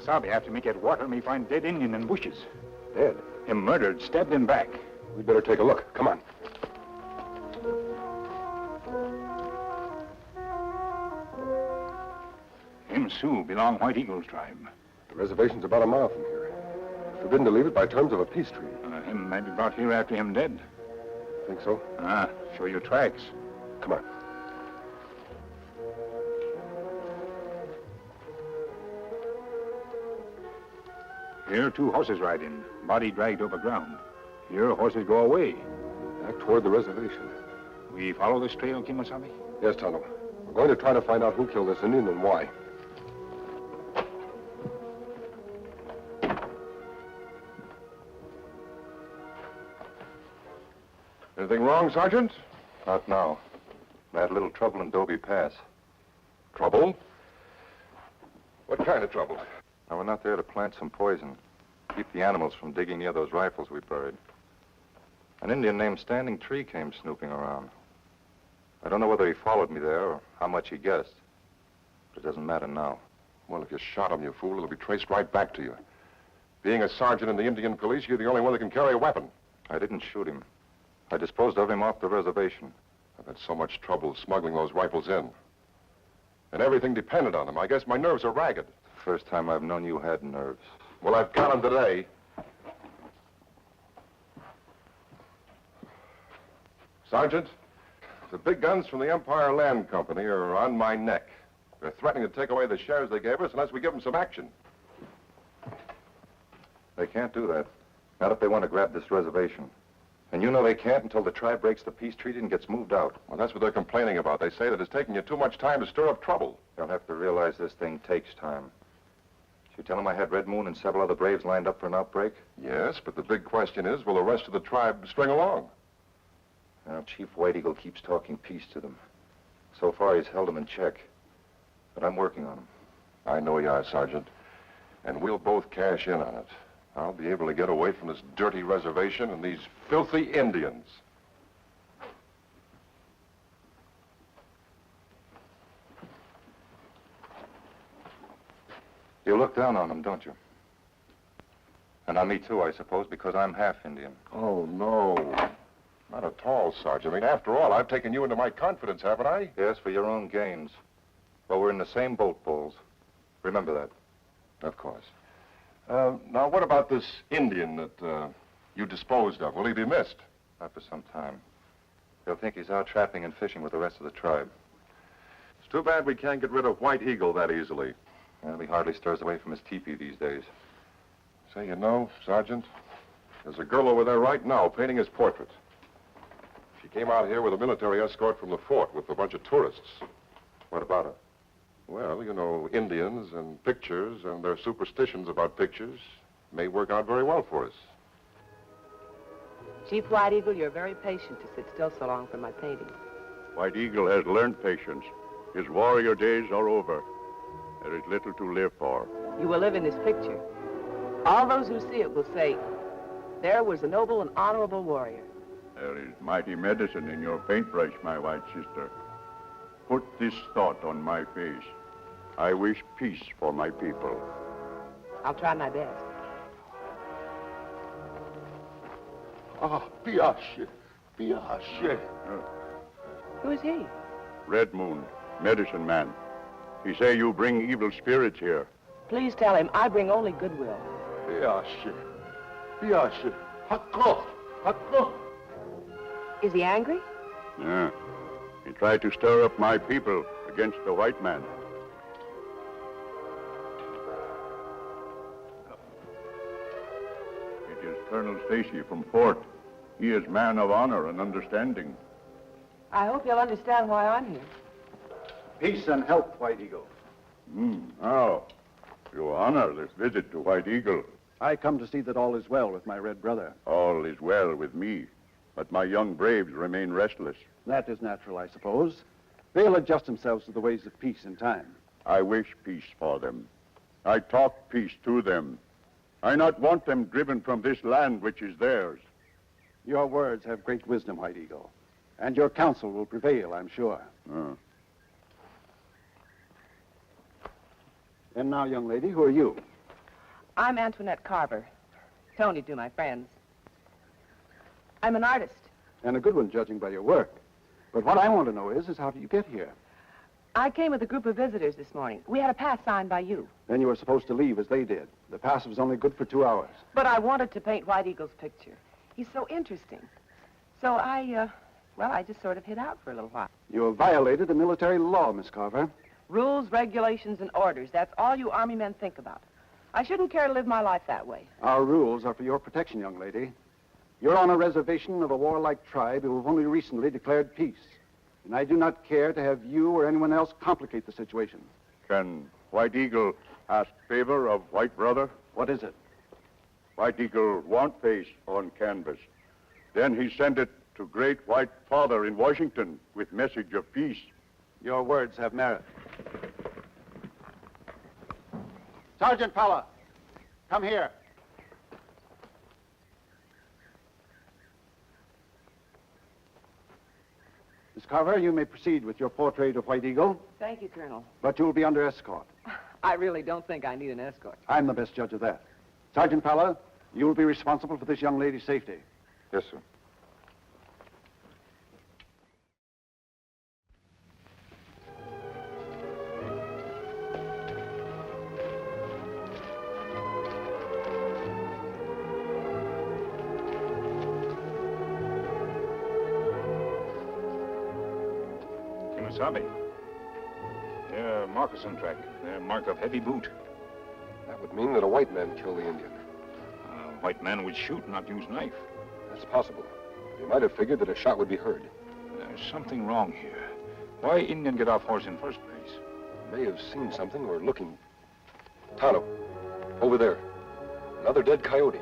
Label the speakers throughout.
Speaker 1: Sabe after me get water, me find dead Indian in bushes.
Speaker 2: Dead?
Speaker 1: Him murdered, stabbed in back.
Speaker 2: We'd better take a look. Come on.
Speaker 1: Him Sioux belong White Eagle's tribe.
Speaker 2: The reservation's about a mile from here. Forbidden to leave it by terms of a peace treaty.
Speaker 1: Him may be brought here after him dead.
Speaker 2: Think so?
Speaker 1: Show you tracks.
Speaker 2: Come on.
Speaker 1: Here, 2 horses ride in, body dragged over ground. Here, horses go away.
Speaker 2: Back toward the reservation.
Speaker 1: We follow this trail, Kemo Sabe?
Speaker 2: Yes, Tonto. We're going to try to find out who killed this Indian and why. Anything wrong, Sergeant?
Speaker 3: Not now. I had a little trouble in Dobie Pass.
Speaker 2: Trouble? What kind of trouble?
Speaker 3: I went out there to plant some poison, keep the animals from digging near those rifles we buried. An Indian named Standing Tree came snooping around. I don't know whether he followed me there or how much he guessed, but it doesn't matter now.
Speaker 2: Well, if you shot him, you fool, it'll be traced right back to you. Being a sergeant in the Indian police, you're the only one that can carry a weapon.
Speaker 3: I didn't shoot him. I disposed of him off the reservation.
Speaker 2: I've had so much trouble smuggling those rifles in. And everything depended on them. I guess my nerves are ragged.
Speaker 3: First time I've known you had nerves.
Speaker 2: Well, I've got them today. Sergeant, the big guns from the Empire Land Company are on my neck. They're threatening to take away the shares they gave us unless we give them some action.
Speaker 3: They can't do that. Not if they want to grab this reservation. And you know they can't until the tribe breaks the peace treaty and gets moved out.
Speaker 2: Well, that's what they're complaining about. They say that it's taking you too much time to stir up trouble.
Speaker 3: They'll have to realize this thing takes time. Did you tell them I had Red Moon and several other braves lined up for an outbreak?
Speaker 2: Yes, but the big question is, will the rest of the tribe string along?
Speaker 3: Now, Chief White Eagle keeps talking peace to them. So far, he's held them in check. But I'm working on them.
Speaker 2: I know you are, Sergeant. And we'll both cash in on it. I'll be able to get away from this dirty reservation and these filthy Indians.
Speaker 3: You look down on them, don't you? And on me, too, I suppose, because I'm half Indian.
Speaker 2: Oh, no. Not at all, Sergeant. I mean, after all, I've taken you into my confidence, haven't I?
Speaker 3: Yes, for your own gains. Well, we're in the same boat, Bowles. Remember that.
Speaker 2: Of course. Now, what about this Indian that you disposed of? Will he be missed?
Speaker 3: Not for some time. They'll think he's out trapping and fishing with the rest of the tribe.
Speaker 2: It's too bad we can't get rid of White Eagle that easily.
Speaker 3: Well, he hardly stirs away from his teepee these days.
Speaker 2: Say, you know, Sergeant, there's a girl over there right now painting his portrait. She came out here with a military escort from the fort with a bunch of tourists.
Speaker 3: What about her?
Speaker 2: Well, you know, Indians and pictures and their superstitions about pictures may work out very well for us.
Speaker 4: Chief White Eagle, you're very patient to sit still so long for my painting.
Speaker 5: White Eagle has learned patience. His warrior days are over. There is little to live for.
Speaker 4: You will live in this picture. All those who see it will say, there was a noble and honorable warrior.
Speaker 5: There is mighty medicine in your paintbrush, my white sister. Put this thought on my face. I wish peace for my people.
Speaker 4: I'll try my best.
Speaker 6: Oh, Biash. Biash.
Speaker 4: Who is he?
Speaker 5: Red Moon, medicine man. He say you bring evil spirits here.
Speaker 4: Please tell him I bring only goodwill.
Speaker 6: Biash. Biash. Hakko. Hakko.
Speaker 4: Is he angry?
Speaker 5: Yeah. He tried to stir up my people against the white man. It is Colonel Stacy from Fort. He is man of honor and understanding.
Speaker 4: I hope you'll understand why I'm here.
Speaker 7: Peace and health, White Eagle.
Speaker 5: Now, you honor this visit to White Eagle.
Speaker 7: I come to see that all is well with my red brother.
Speaker 5: All is well with me, but my young braves remain restless.
Speaker 7: That is natural, I suppose. They'll adjust themselves to the ways of peace in time.
Speaker 5: I wish peace for them. I talk peace to them. I not want them driven from this land which is theirs.
Speaker 7: Your words have great wisdom, White Eagle. And your counsel will prevail, I'm sure. And now, young lady, who are you?
Speaker 4: I'm Antoinette Carver. Tony to my friends. I'm an artist.
Speaker 7: And a good one, judging by your work. But what I want to know is how did you get here?
Speaker 4: I came with a group of visitors this morning. We had a pass signed by you.
Speaker 7: Then you were supposed to leave as they did. The pass was only good for 2 hours.
Speaker 4: But I wanted to paint White Eagle's picture. He's so interesting. So I just sort of hid out for a little while.
Speaker 7: You have violated the military law, Miss Carver.
Speaker 4: Rules, regulations, and orders. That's all you Army men think about. I shouldn't care to live my life that way.
Speaker 7: Our rules are for your protection, young lady. You're on a reservation of a warlike tribe who have only recently declared peace. And I do not care to have you or anyone else complicate the situation.
Speaker 5: Can White Eagle ask favor of White Brother?
Speaker 7: What is it?
Speaker 5: White Eagle want face on canvas. Then he send it to Great White Father in Washington with message of peace.
Speaker 7: Your words have merit. Sergeant Fowler, come here. Miss Carver, you may proceed with your portrait of White Eagle,
Speaker 4: Thank you, Colonel.
Speaker 7: but you will be under escort.
Speaker 4: I really don't think I need an escort.
Speaker 7: I'm the best judge of that. Sergeant Fowler, you will be responsible for this young lady's safety.
Speaker 3: Yes, sir.
Speaker 1: Kemo Sabe. They're moccasin track. They're mark of heavy boot.
Speaker 2: That would mean that a white man killed the Indian.
Speaker 1: A white man would shoot, not use knife.
Speaker 2: That's possible. He might have figured that a shot would be heard.
Speaker 1: There's something wrong here. Why Indian get off horse in first place?
Speaker 2: May have seen something or looking. Tonto, over there. Another dead coyote.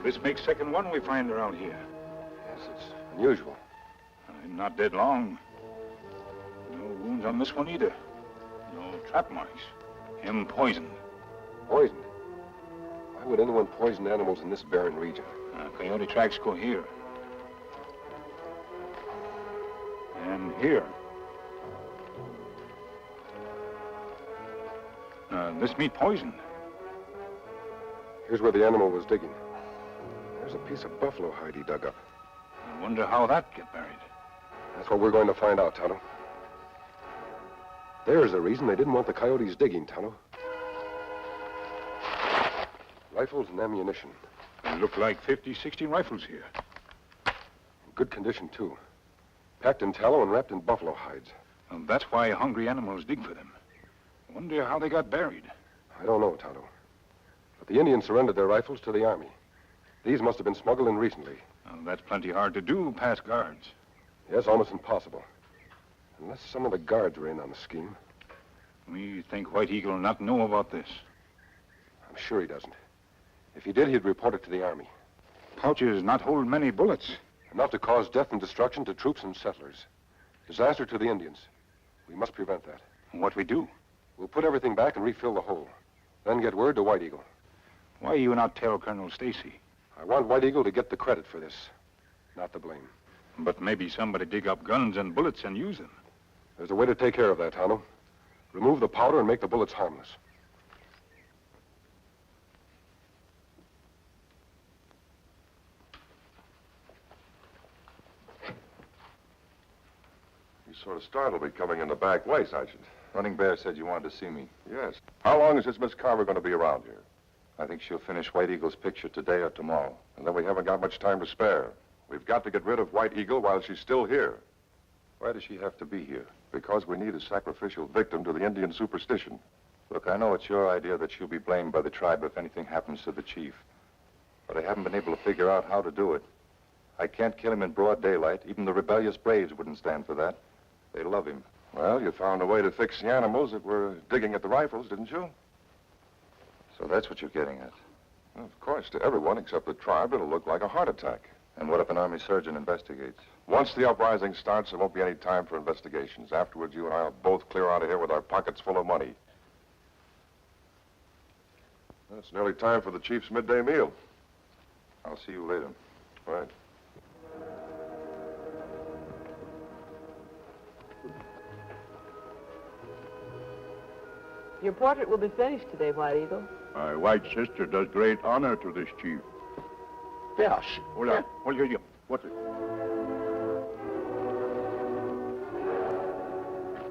Speaker 1: This makes second one we find around here.
Speaker 2: Yes, it's unusual.
Speaker 1: Not dead long. No wounds on this one either. No trap marks. Him poisoned.
Speaker 2: Poisoned? Why would anyone poison animals in this barren region?
Speaker 1: Coyote tracks go here. And here. This meat poisoned.
Speaker 2: Here's where the animal was digging. There's a piece of buffalo hide he dug up.
Speaker 1: I wonder how that get buried.
Speaker 2: That's what we're going to find out, Tonto. There's the reason they didn't want the coyotes digging, Tonto. Rifles and ammunition.
Speaker 1: They look like 50, 60 rifles here.
Speaker 2: In good condition, too. Packed in tallow and wrapped in buffalo hides.
Speaker 1: And that's why hungry animals dig for them. I wonder how they got buried.
Speaker 2: I don't know, Tonto. But the Indians surrendered their rifles to the Army. These must have been smuggled in recently.
Speaker 1: That's plenty hard to do, past guards.
Speaker 2: Yes, almost impossible. Unless some of the guards were in on the scheme.
Speaker 1: We think White Eagle will not know about this.
Speaker 2: I'm sure he doesn't. If he did, he'd report it to the Army.
Speaker 1: Pouches not hold many bullets.
Speaker 2: Enough to cause death and destruction to troops and settlers. Disaster to the Indians. We must prevent that.
Speaker 1: What we do?
Speaker 2: We'll put everything back and refill the hole. Then get word to White Eagle.
Speaker 1: Why you not tell Colonel Stacy?
Speaker 2: I want White Eagle to get the credit for this, not the blame.
Speaker 1: But maybe somebody dig up guns and bullets and use them.
Speaker 2: There's a way to take care of that, Tonto. Remove the powder and make the bullets harmless.
Speaker 8: You sort of startled me coming in the back way, Sergeant.
Speaker 3: Running Bear said you wanted to see me.
Speaker 8: Yes. How long is this Miss Carver going to be around here?
Speaker 3: I think she'll finish White Eagle's picture today or tomorrow.
Speaker 8: And then we haven't got much time to spare. We've got to get rid of White Eagle while she's still here.
Speaker 3: Why does she have to be here?
Speaker 8: Because we need a sacrificial victim to the Indian superstition.
Speaker 3: Look, I know it's your idea that she'll be blamed by the tribe if anything happens to the chief. But I haven't been able to figure out how to do it. I can't kill him in broad daylight. Even the rebellious braves wouldn't stand for that. They love him.
Speaker 8: Well, you found a way to fix the animals that were digging at the rifles, didn't you?
Speaker 3: So that's what you're getting at.
Speaker 8: Well, of course, to everyone except the tribe, it'll look like a heart attack.
Speaker 3: And what if an army surgeon investigates?
Speaker 8: Once the uprising starts, there won't be any time for investigations. Afterwards, you and I will both clear out of here with our pockets full of money. Well, it's nearly time for the chief's midday meal.
Speaker 3: I'll see you later.
Speaker 8: Right.
Speaker 4: Your portrait will be finished today, White Eagle.
Speaker 5: My white sister does great honor to this chief.
Speaker 6: Yes.
Speaker 5: Hola. Hola. What's it?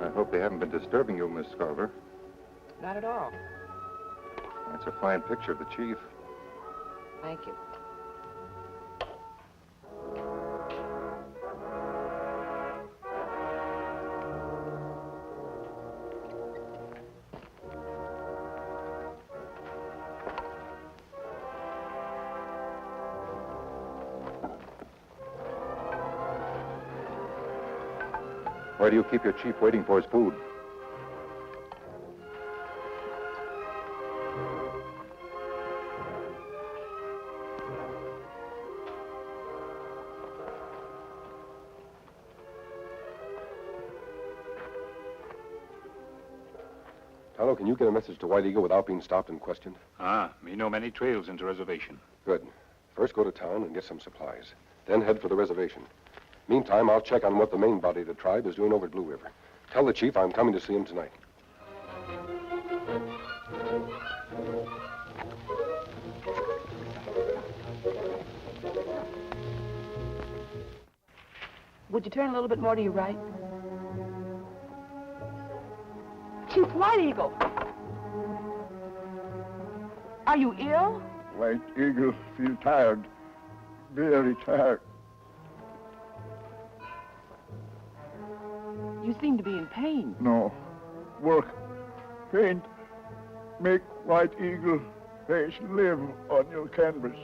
Speaker 3: I hope they haven't been disturbing you, Miss Scarver.
Speaker 4: Not at all.
Speaker 3: That's a fine picture of the chief.
Speaker 4: Thank you.
Speaker 3: Why do you keep your chief waiting for his food?
Speaker 2: Tonto, can you get a message to White Eagle without being stopped and questioned?
Speaker 1: Me know many trails into reservation.
Speaker 2: Good. First go to town and get some supplies. Then head for the reservation. Meantime, I'll check on what the main body of the tribe is doing over at Blue River. Tell the chief I'm coming to see him tonight.
Speaker 4: Would you turn a little bit more to your right? Chief White Eagle! Are you ill?
Speaker 5: White Eagle feel tired. Very tired.
Speaker 4: You seem to be in pain.
Speaker 5: No. Work. Paint. Make White Eagle face live on your canvas.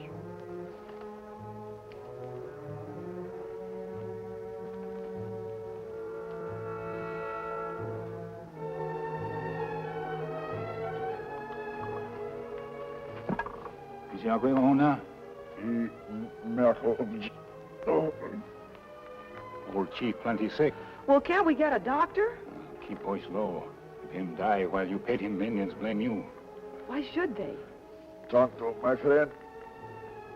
Speaker 5: Is he going on now? Old chief plenty sick.
Speaker 4: Well, can't we get a doctor?
Speaker 1: Keep voice low. If him die while you pet him, Indians blame you.
Speaker 4: Why should they?
Speaker 5: Tonto, my friend,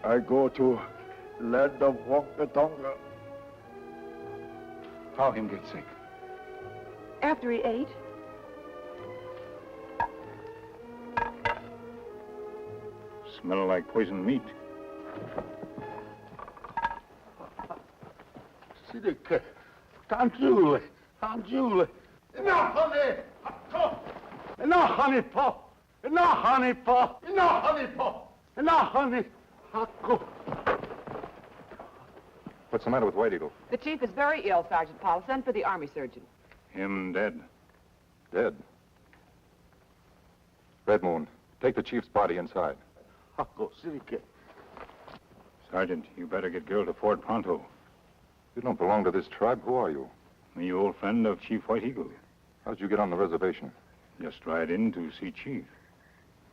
Speaker 5: I go to land of Wonka Tonga.
Speaker 1: How him get sick?
Speaker 4: After he ate?
Speaker 1: Smell like poisoned meat.
Speaker 6: Sidike. Tanjule. Tanjule. Enough, honey. Enough, honey, pop. Enough, honey, pop. Enough, honey, pop. Enough, honey. Hakko.
Speaker 3: What's the matter with White Eagle?
Speaker 4: The chief is very ill, Sergeant Paul. Send for the army surgeon.
Speaker 1: Him dead.
Speaker 3: Dead. Red Moon, take the chief's body inside.
Speaker 6: Hakko, Sidike.
Speaker 1: Sergeant, you better get girl to Fort Pronto.
Speaker 3: You don't belong to this tribe. Who are you?
Speaker 1: Me old friend of Chief White Eagle.
Speaker 3: How'd you get on the reservation?
Speaker 1: Just ride in to see Chief.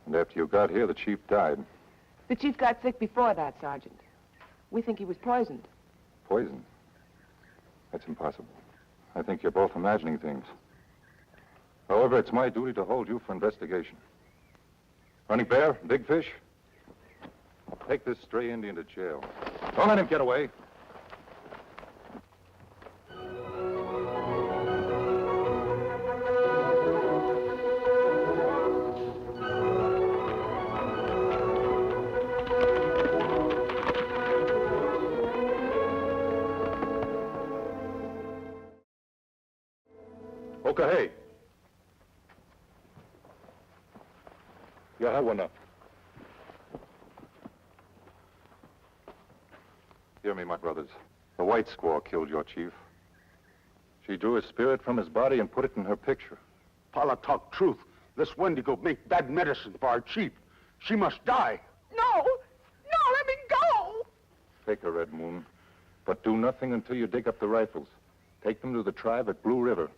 Speaker 3: And after you got here, the chief died.
Speaker 4: The chief got sick before that, Sergeant. We think he was poisoned.
Speaker 3: Poison? That's impossible. I think you're both imagining things. However, it's my duty to hold you for investigation. Running Bear, Big Fish, take this stray Indian to jail. Don't let him get away. Okay. You have one up. Hear me, my brothers. The white squaw killed your chief. She drew his spirit from his body and put it in her picture.
Speaker 6: Pala talk truth. This Wendigo make bad medicine for our chief. She must die.
Speaker 4: No! No, let me go!
Speaker 3: Take her, Red Moon. But do nothing until you dig up the rifles. Take them to the tribe at Blue River.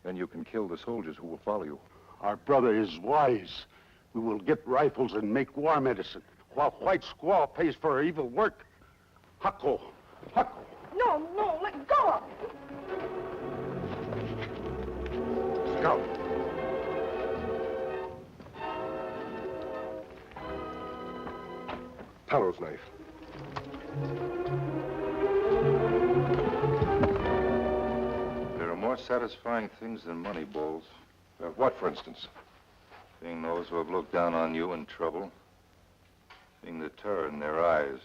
Speaker 3: Then you can kill the soldiers who will follow you.
Speaker 6: Our brother is wise. We will get rifles and make war medicine, while White Squaw pays for her evil work. Hakko. Hakko.
Speaker 4: No, no, let go of me.
Speaker 6: Scout.
Speaker 2: Tonto's knife.
Speaker 3: There are more satisfying things than money, Bowles.
Speaker 2: What, for instance?
Speaker 3: Seeing those who have looked down on you in trouble. Seeing the terror in their eyes.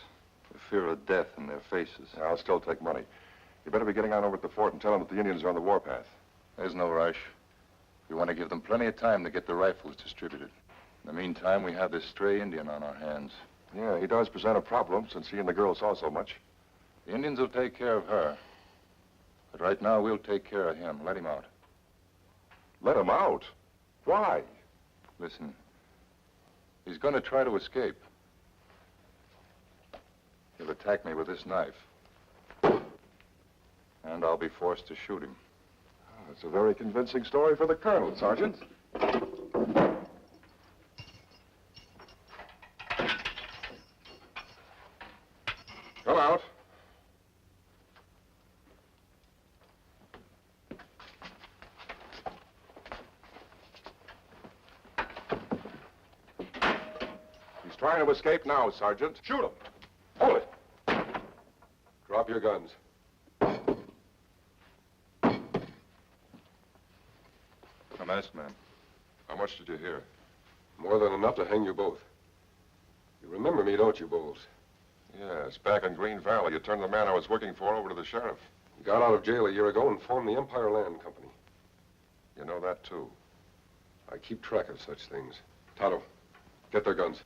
Speaker 3: The fear of death in their faces.
Speaker 8: Yeah, I'll still take money. You better be getting on over at the fort and tell them that the Indians are on the warpath.
Speaker 3: There's no rush. We want to give them plenty of time to get the rifles distributed. In the meantime, we have this stray Indian on our hands.
Speaker 8: Yeah, he does present a problem since he and the girl saw so much.
Speaker 3: The Indians will take care of her. But right now, we'll take care of him. Let him out.
Speaker 8: Let him out? Why?
Speaker 3: Listen. He's going to try to escape. He'll attack me with this knife. And I'll be forced to shoot him.
Speaker 8: That's a very convincing story for the colonel, Sergeant. Come out. He's trying to escape now, Sergeant. Shoot him. Hold it. Drop your guns.
Speaker 3: A masked man.
Speaker 8: How much did you hear? More than enough to hang you both. You remember me, don't you, Bowles? Yes, back in Green Valley, you turned the man I was working for over to the sheriff. He got out of jail a year ago and formed the Empire Land Company. You know that, too. I keep track of such things. Tonto, get their guns.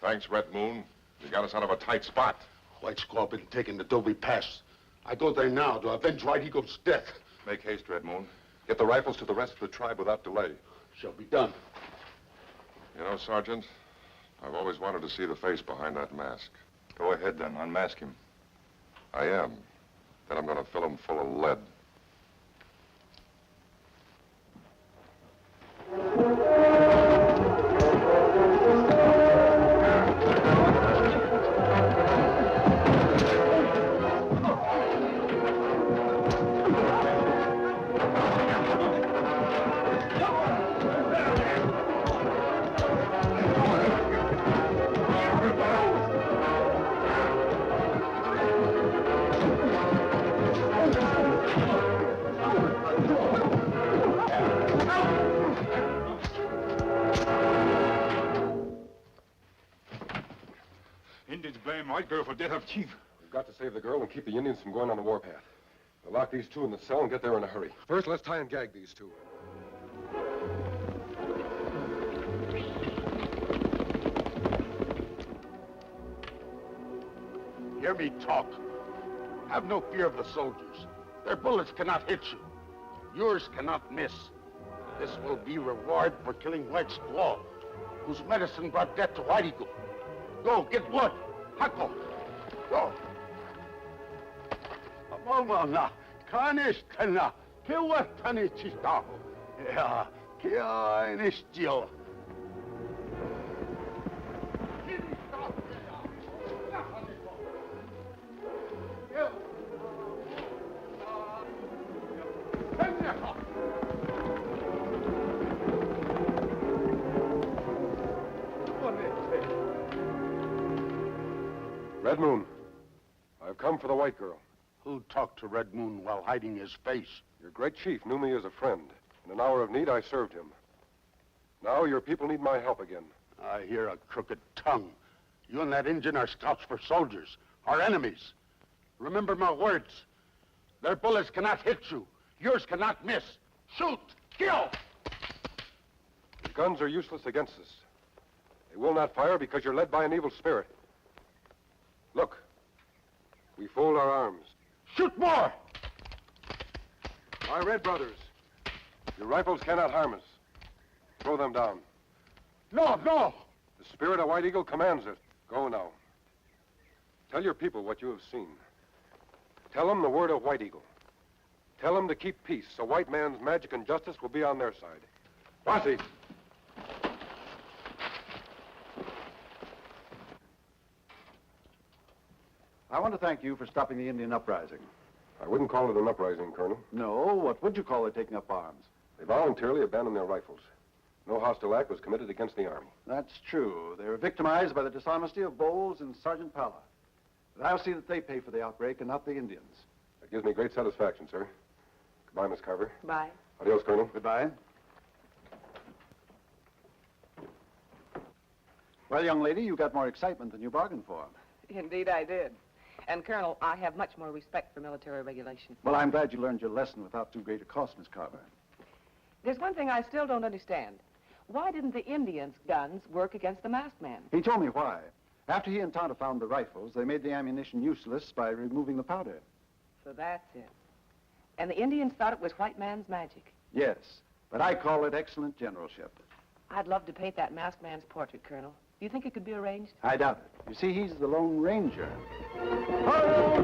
Speaker 8: Thanks, Red Moon. You got us out of a tight spot.
Speaker 6: White squaw been taking the Dobie Pass. I go there now to avenge White Eagle's death.
Speaker 8: Make haste, Red Moon. Get the rifles to the rest of the tribe without delay.
Speaker 6: Shall be done.
Speaker 8: You know, Sergeant, I've always wanted to see the face behind that mask.
Speaker 3: Go ahead, then. Unmask him.
Speaker 8: I am. Then I'm going to fill him full of lead.
Speaker 1: Indians blame white girl for death of chief.
Speaker 8: We've got to save the girl and keep the Indians from going on the warpath. We'll lock these two in the cell and get there in a hurry. First, let's tie and gag these two.
Speaker 6: Hear me talk. Have no fear of the soldiers. Their bullets cannot hit you. Yours cannot miss. This will be reward for killing White Squaw, whose medicine brought death to White Eagle. Go, get wood. Hako. Go. Amamana, kanistana, kiwatani chitaho. Yeah, kia inistio.
Speaker 8: Red Moon, I've come for the white girl.
Speaker 6: Who talked to Red Moon while hiding his face?
Speaker 8: Your great chief knew me as a friend. In an hour of need, I served him. Now your people need my help again.
Speaker 6: I hear a crooked tongue. You and that Indian are scouts for soldiers, our enemies. Remember my words. Their bullets cannot hit you. Yours cannot miss. Shoot! Kill!
Speaker 8: Your guns are useless against us. They will not fire because you're led by an evil spirit. Look, we fold our arms.
Speaker 6: Shoot more!
Speaker 8: My red brothers, your rifles cannot harm us. Throw them down.
Speaker 6: No, no!
Speaker 8: The spirit of White Eagle commands it. Go now. Tell your people what you have seen. Tell them the word of White Eagle. Tell them to keep peace, so white man's magic and justice will be on their side. Posse!
Speaker 7: I want to thank you for stopping the Indian uprising.
Speaker 8: I wouldn't call it an uprising, Colonel.
Speaker 7: No, what would you call it taking up arms?
Speaker 8: They voluntarily abandoned their rifles. No hostile act was committed against the Army.
Speaker 7: That's true. They were victimized by the dishonesty of Bowles and Sergeant Pala. But I'll see that they pay for the outbreak and not the Indians.
Speaker 8: That gives me great satisfaction, sir. Bye, Miss Carver.
Speaker 4: Bye.
Speaker 8: Adios, Colonel.
Speaker 7: Goodbye. Well, young lady, you got more excitement than you bargained for.
Speaker 4: Indeed, I did. And, Colonel, I have much more respect for military regulation.
Speaker 7: Well, I'm glad you learned your lesson without too great a cost, Miss Carver.
Speaker 4: There's one thing I still don't understand. Why didn't the Indians' guns work against the masked man?
Speaker 7: He told me why. After he and Tonto found the rifles, they made the ammunition useless by removing the powder.
Speaker 4: So that's it. And the Indians thought it was white man's magic.
Speaker 7: Yes, but I call it excellent generalship.
Speaker 4: I'd love to paint that masked man's portrait, Colonel. Do you think it could be arranged?
Speaker 7: I doubt it. You see, he's the Lone Ranger.
Speaker 2: Hail,